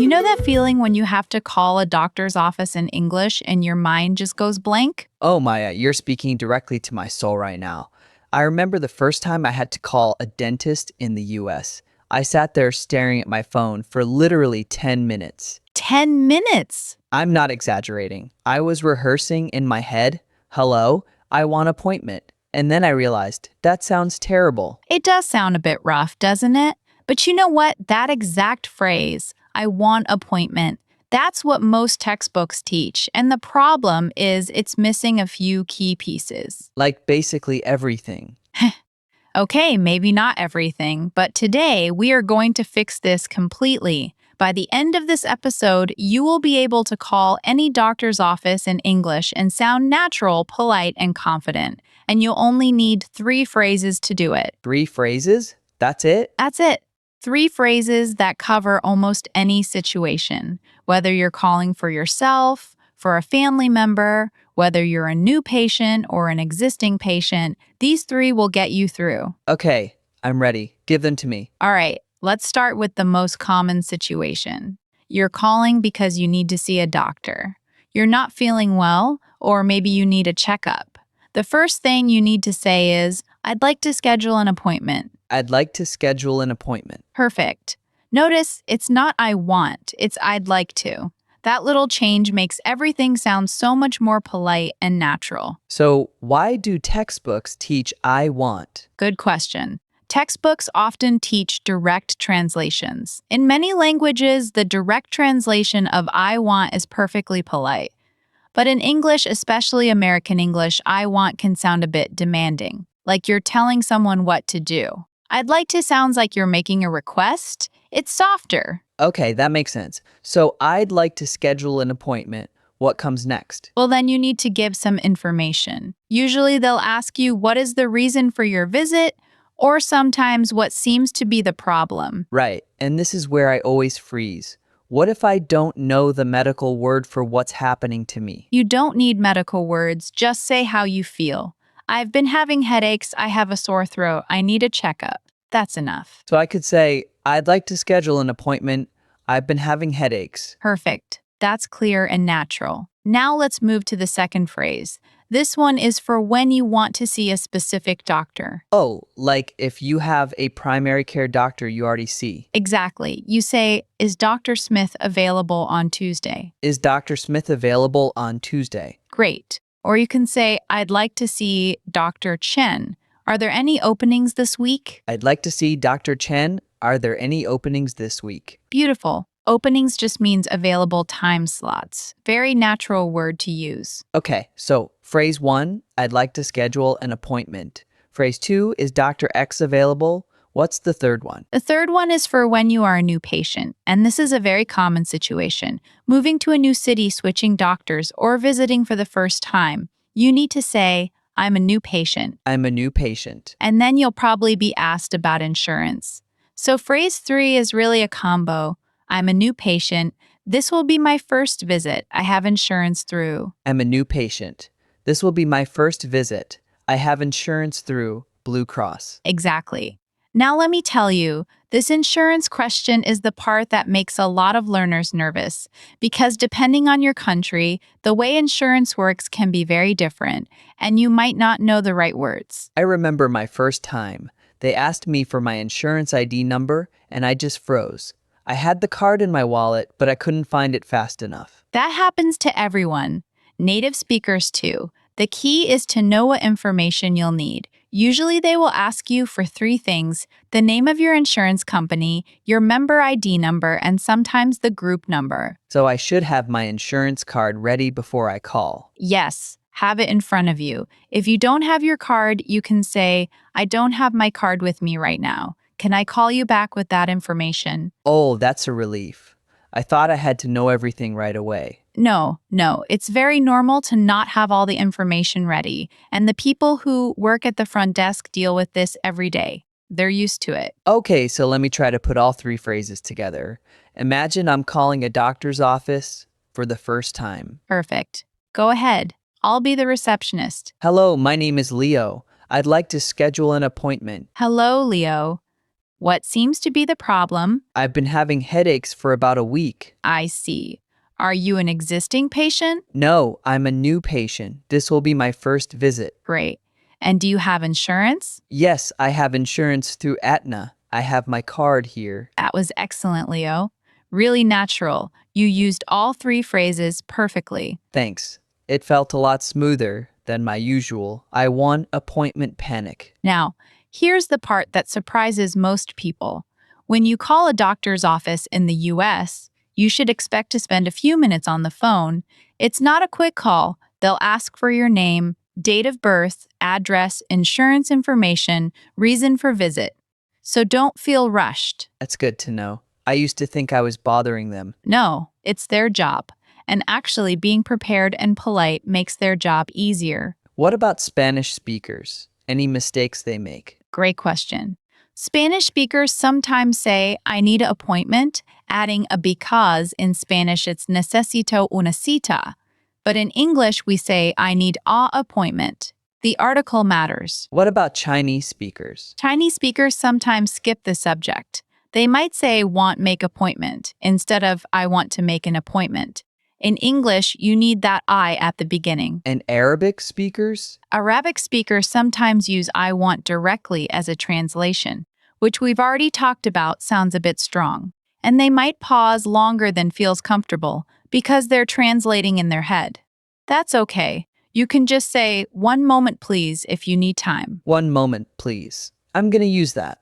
You know that feeling when you have to call a doctor's office in English and your mind just goes blank? Oh, Maya, you're speaking directly to my soul right now. I remember the first time I had to call a dentist in the US. I sat there staring at my phone for literally 10 minutes. 10 minutes! I'm not exaggerating. I was rehearsing in my head, hello, I want appointment. And then I realized that sounds terrible. It does sound a bit rough, doesn't it? But you know what? That exact phrase, I want appointment, that's what most textbooks teach. And the problem is it's missing a few key pieces. Like basically everything. Okay, maybe not everything, but today we are going to fix this completely. By the end of this episode, you will be able to call any doctor's office in English and sound natural, polite, and confident. And you'll only need 3 phrases to do it. 3 phrases? That's it? That's it. 3 phrases that cover almost any situation, whether you're calling for yourself, for a family member, whether you're a new patient or an existing patient, these 3 will get you through. Okay, I'm ready. Give them to me. All right, let's start with the most common situation. You're calling because you need to see a doctor. You're not feeling well, or maybe you need a checkup. The first thing you need to say is, I'd like to schedule an appointment. I'd like to schedule an appointment. Perfect. Notice it's not I want, it's I'd like to. That little change makes everything sound so much more polite and natural. So, why do textbooks teach I want? Good question. Textbooks often teach direct translations. In many languages, the direct translation of I want is perfectly polite. But in English, especially American English, I want can sound a bit demanding, like you're telling someone what to do. I'd like to sounds like you're making a request. It's softer. Okay, that makes sense. So, I'd like to schedule an appointment. What comes next? Well, then you need to give some information. Usually they'll ask you what is the reason for your visit, or sometimes what seems to be the problem. Right, and this is where I always freeze. What if I don't know the medical word for what's happening to me? You don't need medical words, just say how you feel. I've been having headaches, I have a sore throat, I need a checkup. That's enough. So I could say, I'd like to schedule an appointment. I've been having headaches. Perfect. That's clear and natural. Now let's move to the second phrase. This one is for when you want to see a specific doctor. Oh, like if you have a primary care doctor you already see. Exactly. You say, is Dr. Smith available on Tuesday? Is Dr. Smith available on Tuesday? Great. Or you can say, I'd like to see Dr. Chen. Are there any openings this week? I'd like to see Dr. Chen. Are there any openings this week? Beautiful. Openings just means available time slots. Very natural word to use. Okay, so phrase 1, I'd like to schedule an appointment. Phrase 2, is Dr. X available? What's the third one? The third one is for when you are a new patient, and this is a very common situation. Moving to a new city, switching doctors, or visiting for the first time. You need to say, I'm a new patient. I'm a new patient. And then you'll probably be asked about insurance. So phrase 3 is really a combo. I'm a new patient. This will be my first visit. I have insurance through. I'm a new patient. This will be my first visit. I have insurance through Blue Cross. Exactly. Now let me tell you, this insurance question is the part that makes a lot of learners nervous because depending on your country, the way insurance works can be very different and you might not know the right words. I remember my first time. They asked me for my insurance ID number and I just froze. I had the card in my wallet, but I couldn't find it fast enough. That happens to everyone, native speakers too. The key is to know what information you'll need. Usually they will ask you for 3 things: the name of your insurance company, your member ID number, and sometimes the group number. So I should have my insurance card ready before I call. Yes, have it in front of you. If you don't have your card, you can say, I don't have my card with me right now. Can I call you back with that information? Oh, that's a relief. I thought I had to know everything right away. No, it's very normal to not have all the information ready, and the people who work at the front desk deal with this every day. They're used to it. Okay, so let me try to put all 3 phrases together. Imagine I'm calling a doctor's office for the first time. Perfect. Go ahead. I'll be the receptionist. Hello, my name is Leo. I'd like to schedule an appointment. Hello, Leo. What seems to be the problem? I've been having headaches for about a week. I see. Are you an existing patient? No, I'm a new patient. This will be my first visit. Great. And do you have insurance? Yes, I have insurance through Aetna. I have my card here. That was excellent, Leo. Really natural. You used all three phrases perfectly. Thanks. It felt a lot smoother than my usual I want appointment panic. Now, here's the part that surprises most people. When you call a doctor's office in the US, you should expect to spend a few minutes on the phone. It's not a quick call. They'll ask for your name, date of birth, address, insurance information, reason for visit. So don't feel rushed. That's good to know. I used to think I was bothering them. No, it's their job. And actually, being prepared and polite makes their job easier. What about Spanish speakers? Any mistakes they make? Great question. Spanish speakers sometimes say, I need an appointment, adding a because. In Spanish, it's necesito una cita. But in English, we say, I need a appointment. The article matters. What about Chinese speakers? Chinese speakers sometimes skip the subject. They might say, want make appointment, instead of I want to make an appointment. In English, you need that I at the beginning. And Arabic speakers? Arabic speakers sometimes use I want directly as a translation, which we've already talked about sounds a bit strong. And they might pause longer than feels comfortable because they're translating in their head. That's okay. You can just say, 1 moment please if you need time. 1 moment, please. I'm gonna use that.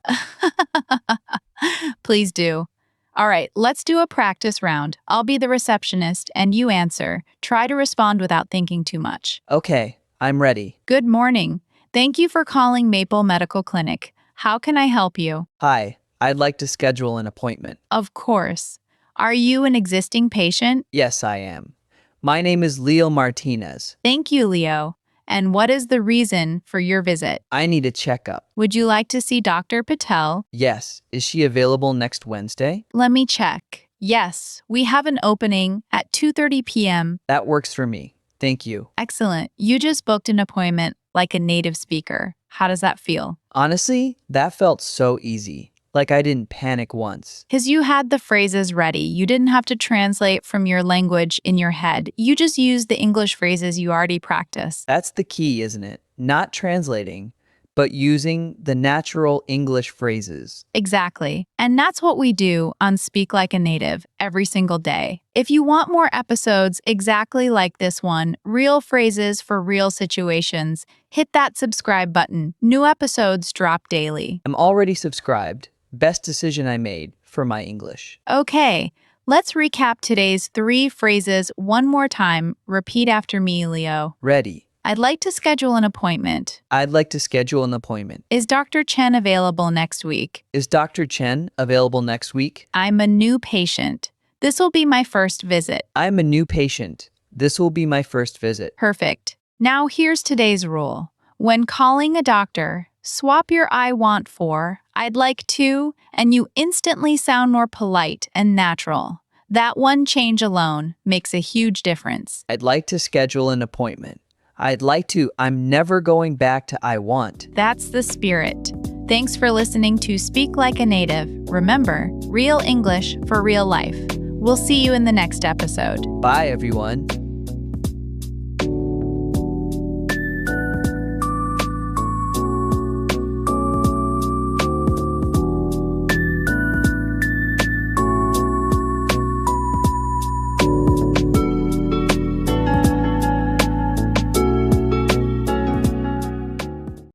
Please do. All right, let's do a practice round. I'll be the receptionist and you answer. Try to respond without thinking too much. Okay, I'm ready. Good morning. Thank you for calling Maple Medical Clinic. How can I help you? Hi, I'd like to schedule an appointment. Of course. Are you an existing patient? Yes, I am. My name is Leo Martinez. Thank you, Leo. And what is the reason for your visit? I need a checkup. Would you like to see Dr. Patel? Yes, is she available next Wednesday? Let me check. Yes, we have an opening at 2:30 p.m. That works for me. Thank you. Excellent. You just booked an appointment like a native speaker. How does that feel? Honestly, that felt so easy. Like I didn't panic once. Because you had the phrases ready. You didn't have to translate from your language in your head. You just used the English phrases you already practiced. That's the key, isn't it? Not translating, but using the natural English phrases. Exactly. And that's what we do on Speak Like a Native every single day. If you want more episodes exactly like this one, real phrases for real situations, hit that subscribe button. New episodes drop daily. I'm already subscribed. Best decision I made for my English. Okay, let's recap today's 3 phrases one more time. Repeat after me, Leo. Ready. I'd like to schedule an appointment. I'd like to schedule an appointment. Is Dr. Chen available next week? Is Dr. Chen available next week? I'm a new patient. This will be my first visit. I'm a new patient. This will be my first visit. Perfect. Now here's today's rule. When calling a doctor, swap your I want for I'd like to, and you instantly sound more polite and natural. That one change alone makes a huge difference. I'd like to schedule an appointment. I'd like to. I'm never going back to I want. That's the spirit. Thanks for listening to Speak Like a Native. Remember, real English for real life. We'll see you in the next episode. Bye, everyone.